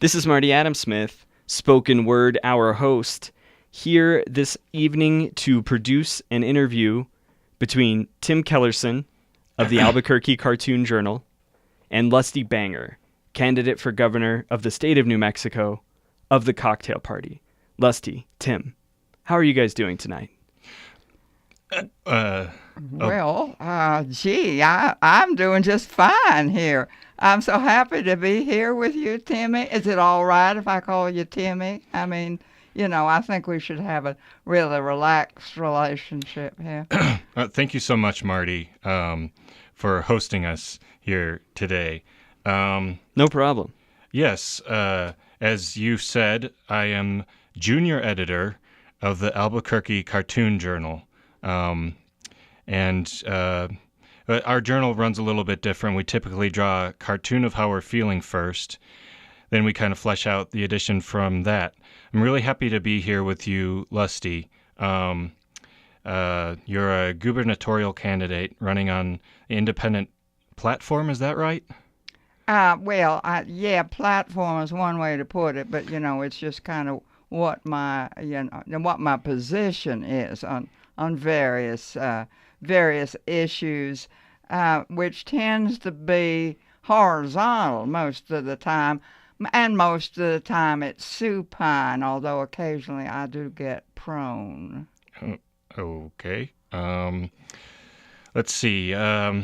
This is Marty Adam Smith, Spoken Word, our host, here this evening to produce an interview between Tim Kellerson of the Albuquerque Cartoon Journal and Lusty Banger, candidate for governor of the state of New Mexico of the Cocktail Party. Lusty, Tim, how are you guys doing tonight? Well, I'm doing just fine here. I'm so happy to be here with you, Timmy. Is it all right if I call you Timmy? I mean, I think we should have a really relaxed relationship here. Thank you so much, Marty, for hosting us here today. No problem. Yes, as you said, I am junior editor of the Albuquerque Cartoon Journal. Our journal runs a little bit different. We typically draw a cartoon of how we're feeling first. Then we kind of flesh out the edition from that. I'm really happy to be here with you, Lusty. You're a gubernatorial candidate running on the independent platform, is that right? Platform is one way to put it, but it's just kind of what my position is on various issues, which tends to be horizontal most of the time, and most of the time it's supine, although occasionally I do get prone. Okay. Let's see. How's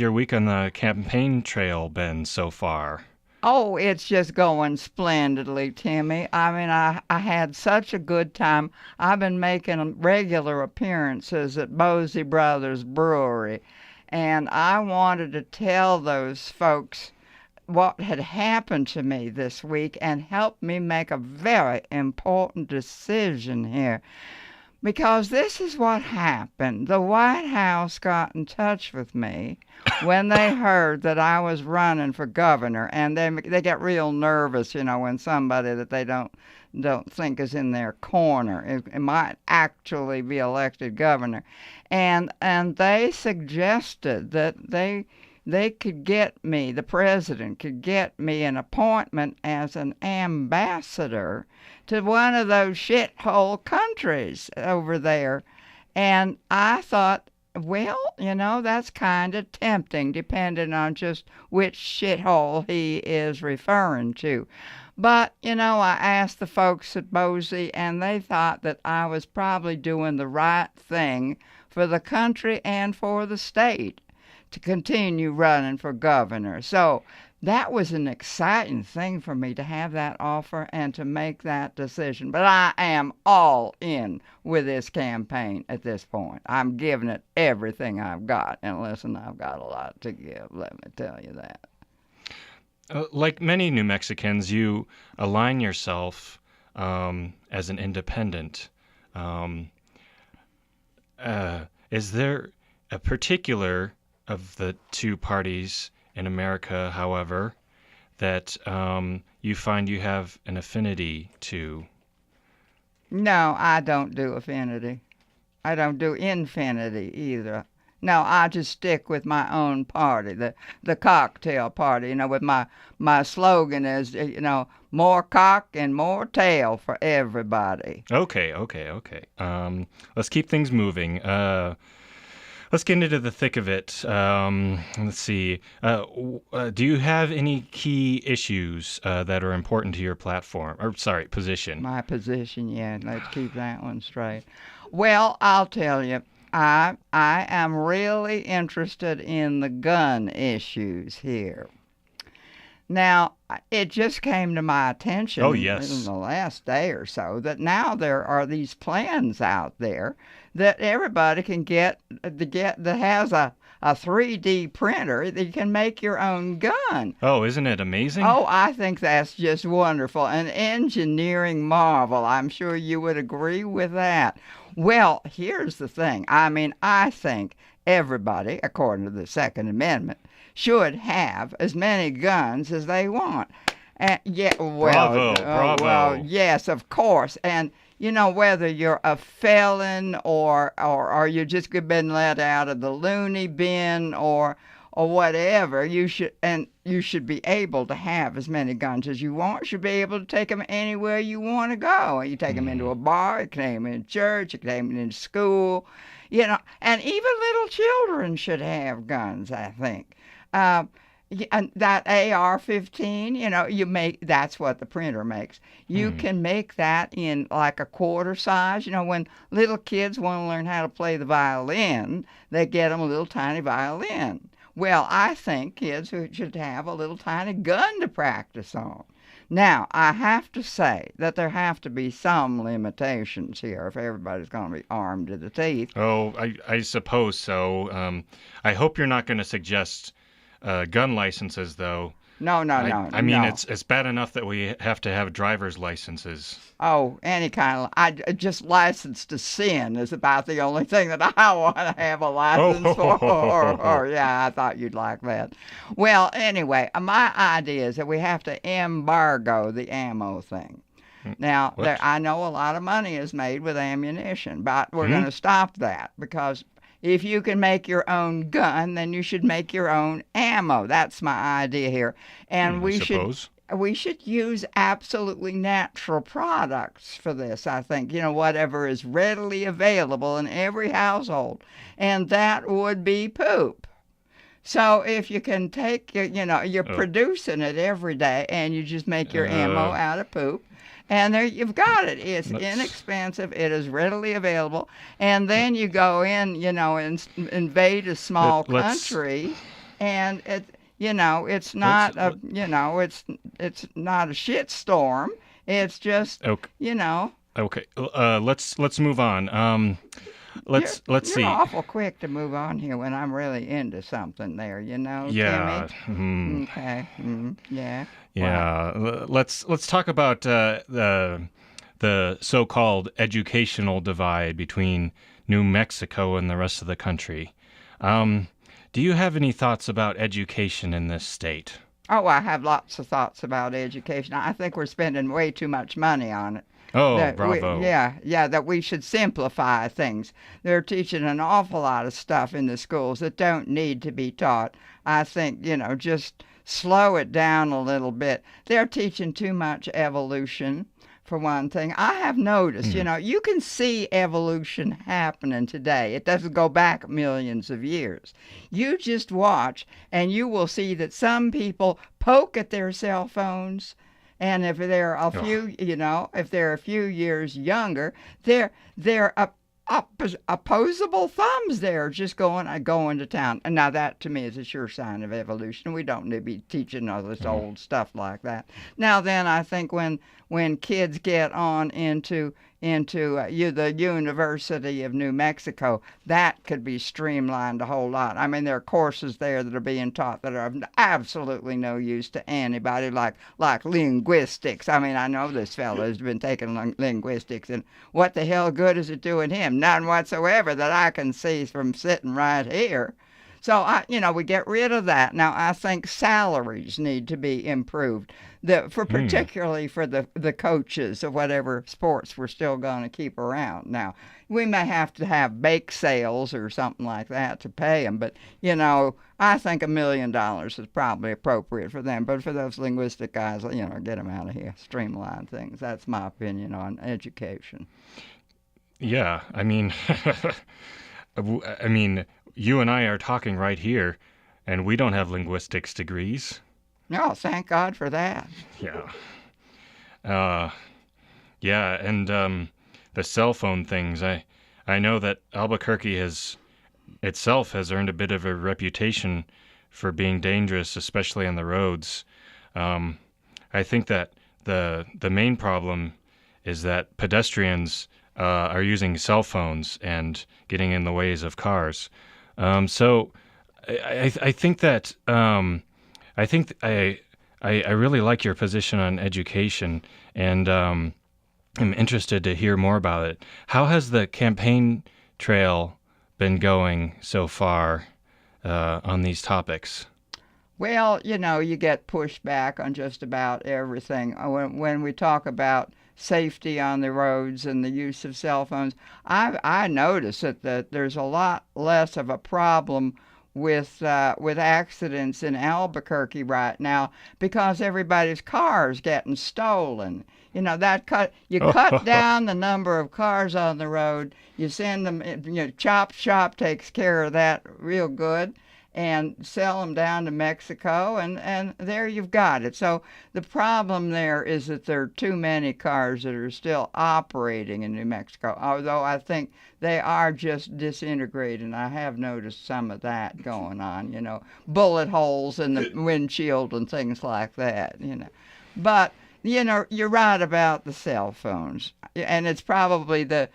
your week on the campaign trail been so far? Oh, it's just going splendidly, Timmy. I mean, I had such a good time. I've been making regular appearances at Bosey Brothers Brewery, and I wanted to tell those folks what had happened to me this week and help me make a very important decision here. Because this is what happened. The White House got in touch with me when they heard that I was running for governor, and they get real nervous, when somebody that they don't think is in their corner it might actually be elected governor, and they suggested that they could get me, the president could get me an appointment as an ambassador to one of those shithole countries over there. And I thought, well, that's kind of tempting, depending on just which shithole he is referring to. But, I asked the folks at Bosey, and they thought that I was probably doing the right thing for the country and for the state to continue running for governor. So that was an exciting thing for me to have that offer and to make that decision. But I am all in with this campaign at this point. I'm giving it everything I've got. And listen, I've got a lot to give, let me tell you that. Like many New Mexicans, you align yourself as an independent. Is there a particular of the two parties in America, however, that you find you have an affinity to? No, I don't do affinity. I don't do infinity either. No, I just stick with my own party, the Cocktail Party, with my slogan is, more cock and more tail for everybody. Okay. Let's keep things moving. Let's get into the thick of it. Let's see. Do you have any key issues that are important to your platform? Position. My position, yeah. Let's keep that one straight. Well, I'll tell you, I am really interested in the gun issues here. Now, it just came to my attention in the last day or so that now there are these plans out there that everybody can get that has a 3D printer that you can make your own gun. Oh, isn't it amazing? Oh, I think that's just wonderful. An engineering marvel. I'm sure you would agree with that. Well, here's the thing. I think everybody, according to the Second Amendment, should have as many guns as they want. Bravo. Well, yes, of course. And whether you're a felon or you just been let out of the loony bin or or whatever, you should be able to have as many guns as you want. You should be able to take them anywhere you want to go. You take them into a bar, you can take them in church, you can take them in school, and even little children should have guns, I think. And that AR-15, that's what the printer makes. You can make that in like a quarter size. When little kids want to learn how to play the violin, they get them a little tiny violin. Well, I think kids should have a little tiny gun to practice on. Now, I have to say that there have to be some limitations here if everybody's going to be armed to the teeth. Oh, I suppose so. I hope you're not going to suggest gun licenses, though. No. I mean, it's bad enough that we have to have driver's licenses. Oh, any kind of... just license to sin is about the only thing that I want to have a license for. Yeah, I thought you'd like that. Well, anyway, my idea is that we have to embargo the ammo thing. Now, I know a lot of money is made with ammunition, but we're going to stop that because... if you can make your own gun, then you should make your own ammo. That's my idea here. And we should use absolutely natural products for this, I think. Whatever is readily available in every household. And that would be poop. So if you can take, you're producing it every day and you just make your ammo out of poop. And there you've got it. It's inexpensive. It is readily available. And then you go in, and invade a small country, and it's not it's not a shit storm. It's just Okay. Let's move on. Let's see. You're awful quick to move on here when I'm really into something there, Yeah. Timmy? Okay. Yeah. Yeah. Wow. Let's talk about the so-called educational divide between New Mexico and the rest of the country. Do you have any thoughts about education in this state? Oh, I have lots of thoughts about education. I think we're spending way too much money on it. Oh, bravo. That we should simplify things. They're teaching an awful lot of stuff in the schools that don't need to be taught. I think, just slow it down a little bit. They're teaching too much evolution, for one thing. I have noticed, you can see evolution happening today. It doesn't go back millions of years. You just watch, and you will see that some people poke at their cell phones. And if they're a few years younger, they're opposable thumbs there, just going to town. And now that to me is a sure sign of evolution. We don't need to be teaching all this old stuff like that. Now then, I think when kids get on into the University of New Mexico, that could be streamlined a whole lot. I mean, there are courses there that are being taught that are of absolutely no use to anybody, like linguistics. I mean, I know this fellow has been taking linguistics, and what the hell good is it doing him? None whatsoever that I can see from sitting right here. So, we get rid of that. Now, I think salaries need to be improved, particularly for the coaches of whatever sports we're still going to keep around. Now, we may have to have bake sales or something like that to pay them, but, I think $1 million is probably appropriate for them. But for those linguistic guys, get them out of here, streamline things. That's my opinion on education. Yeah, I mean, you and I are talking right here, and we don't have linguistics degrees. No, thank God for that. Yeah. And the cell phone things. I know that Albuquerque itself has earned a bit of a reputation for being dangerous, especially on the roads. I think that the main problem is that pedestrians are using cell phones and getting in the ways of cars. So I think that I really like your position on education, and I'm interested to hear more about it. How has the campaign trail been going so far on these topics? Well, you get pushback on just about everything. When we talk about safety on the roads and the use of cell phones, I notice that there's a lot less of a problem with accidents in Albuquerque right now because everybody's cars getting stolen. You know, you cut down the number of cars on the road. You send them. Chop Shop takes care of that real good, and sell them down to Mexico, and there you've got it. So the problem there is that there are too many cars that are still operating in New Mexico, although I think they are just disintegrating. I have noticed some of that going on, bullet holes in the windshield and things like that, But, you're right about the cell phones, and it's probably the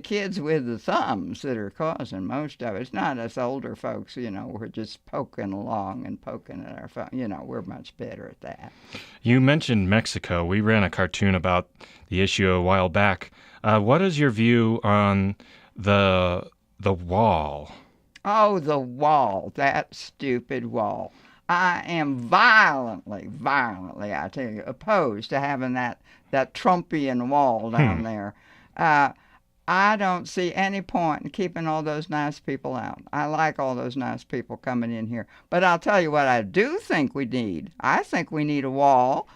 kids with the thumbs that are causing most of it. It's not us older folks, we're just poking along and poking at our phone. We're much better at that. You mentioned Mexico. We ran a cartoon about the issue a while back. What is your view on the wall? Oh, the wall, that stupid wall. I am violently, I tell you, opposed to having that Trumpian wall down there. I don't see any point in keeping all those nice people out. I like all those nice people coming in here. But I'll tell you what I do think we need. I think we need a wall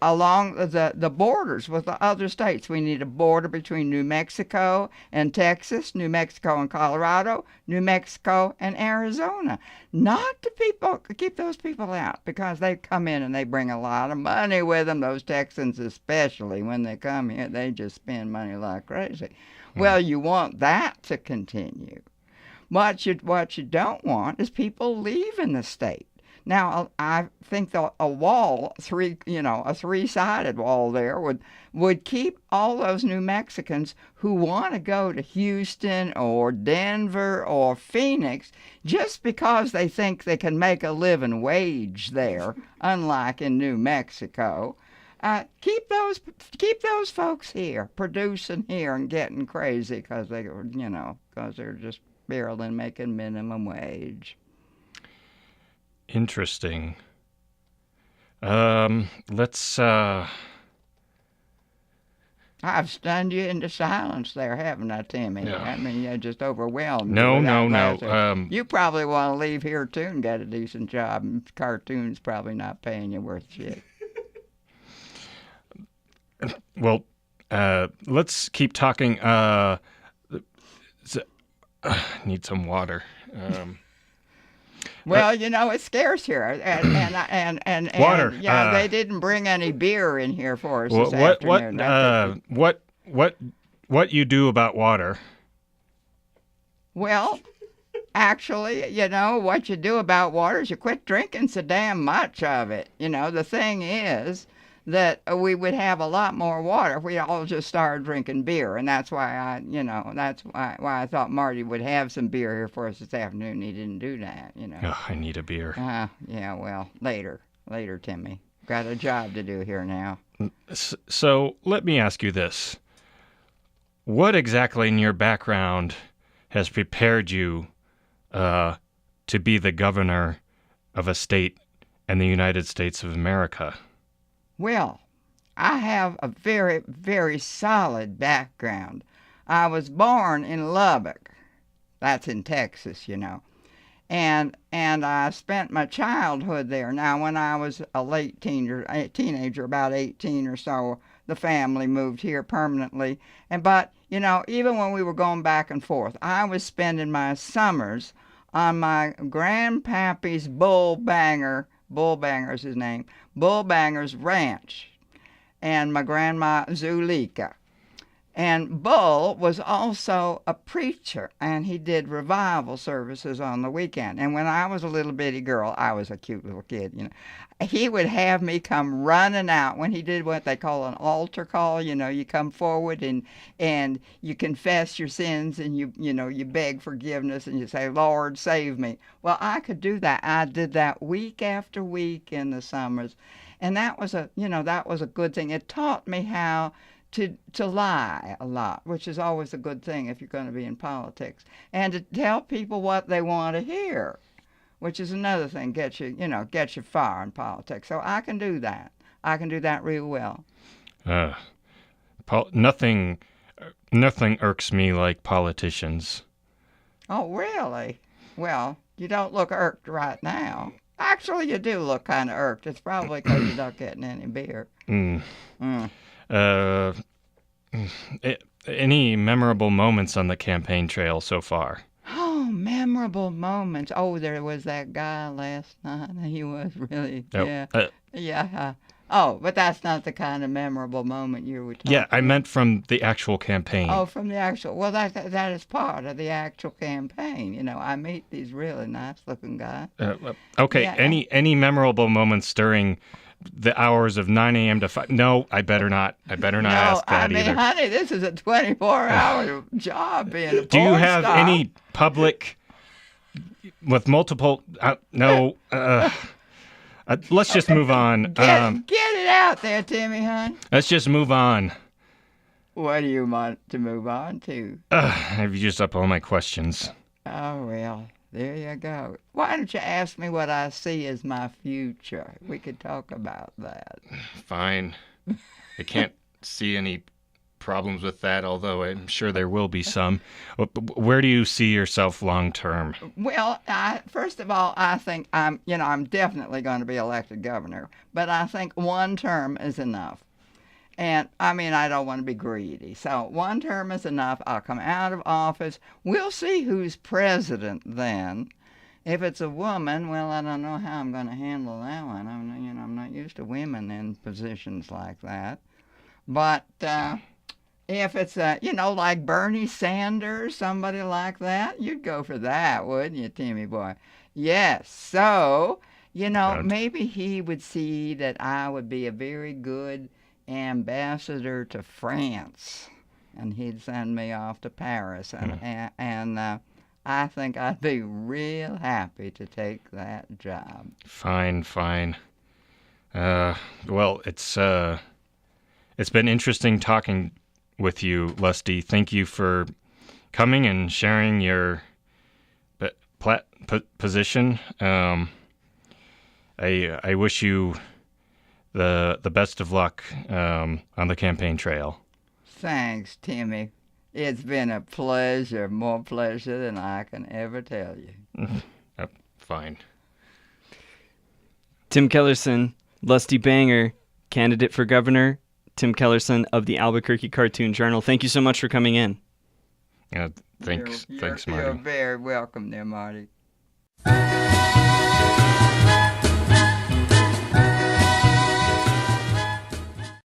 along the borders with the other states. We need a border between New Mexico and Texas, New Mexico and Colorado, New Mexico and Arizona. Not to keep those people out, because they come in and they bring a lot of money with them. Those Texans especially, when they come here, they just spend money like crazy. Well, you want that to continue. What you don't want is people leaving the state. Now, I think a wall, a three-sided wall there would keep all those New Mexicans who want to go to Houston or Denver or Phoenix just because they think they can make a living wage there, unlike in New Mexico. Keep those folks here, producing here and getting crazy because they're just barely making minimum wage. Interesting. Let's. I've stunned you into silence there, haven't I, Timmy? Yeah. I mean, you just overwhelmed me. No. You probably want to leave here too and get a decent job. And cartoons probably not paying you worth shit. Well, let's keep talking. Need some water. Well, it's scarce here, and water. They didn't bring any beer in here for us this afternoon. What you do about water? Well, actually, what you do about water is you quit drinking so damn much of it. The thing is that we would have a lot more water if we all just started drinking beer, and that's why I thought Marty would have some beer here for us this afternoon. He didn't do that, Oh, I need a beer. Yeah, well, later, Timmy. Got a job to do here now. So let me ask you this: what exactly in your background has prepared you to be the governor of a state in the United States of America? Well, I have a very, very solid background. I was born in Lubbock. That's in Texas, And I spent my childhood there. Now, when I was a late teenager, about 18 or so, the family moved here permanently. But even when we were going back and forth, I was spending my summers on my grandpappy's bull banger's his name, Bull Banger's ranch, and my grandma Zulika. And Bull was also a preacher, and he did revival services on the weekend. And when I was a little bitty girl, I was a cute little kid, he would have me come running out when he did what they call an altar call. You come forward and you confess your sins, and you beg forgiveness, and you say, Lord, save me. Well, I could do that. I did that week after week in the summers, and that was a good thing. It taught me how to lie a lot, which is always a good thing if you're going to be in politics, and to tell people what they want to hear, which is another thing, gets you far in politics. So I can do that. I can do that real well. Nothing irks me like politicians. Oh, really? Well, you don't look irked right now. Actually, you do look kind of irked. It's probably because you're not getting any beer. Mm. Mm. Uh, any memorable moments on the campaign trail so far? Oh, memorable moments. Oh, there was that guy last night. He was really, Oh, yeah. Yeah. Oh, but that's not the kind of memorable moment you were talking yeah, I about. meant from the actual campaign. Oh, from the actual. Well, that is part of the actual campaign. You know, I meet these really nice-looking guys. Okay, Yeah. any memorable moments during the hours of 9 a.m. to 5? No, I better not ask that I mean, either. honey, this is a 24-hour job being a Do you porn have star. any public with multiple? No. Let's just move on. Get it out there, Timmy, hon. Let's just move on. What do you want to move on to? I've used up all my questions. Oh, well, there you go. Why don't you ask me what I see as my future? We could talk about that. Fine. I can't see any problems with that, although I'm sure there will be some. Where do you see yourself long term? Well, first of all, I think I'm definitely going to be elected governor, but I think one term is enough. And I mean, I don't want to be greedy. So one term is enough. I'll come out of office. We'll see who's president then. If it's a woman, well, I don't know how I'm going to handle that one. I'm not used to women in positions like that. But if it's like Bernie Sanders, somebody like that, you'd go for that, wouldn't you, Timmy boy? Yes. So, maybe he would see that I would be a very good ambassador to France, and he'd send me off to Paris, and I think I'd be real happy to take that job. Fine. Well, it's been interesting talking with you, Lusty. Thank you for coming and sharing your position. I wish you the best of luck on the campaign trail. Thanks, Timmy. It's been a pleasure, more pleasure than I can ever tell you. Fine. Tim Kellerson, Lusty Banger, candidate for governor. Tim Kellerson of the Albuquerque Cartoon Journal. Thank you so much for coming in. Thanks, Marty. You're very welcome there, Marty.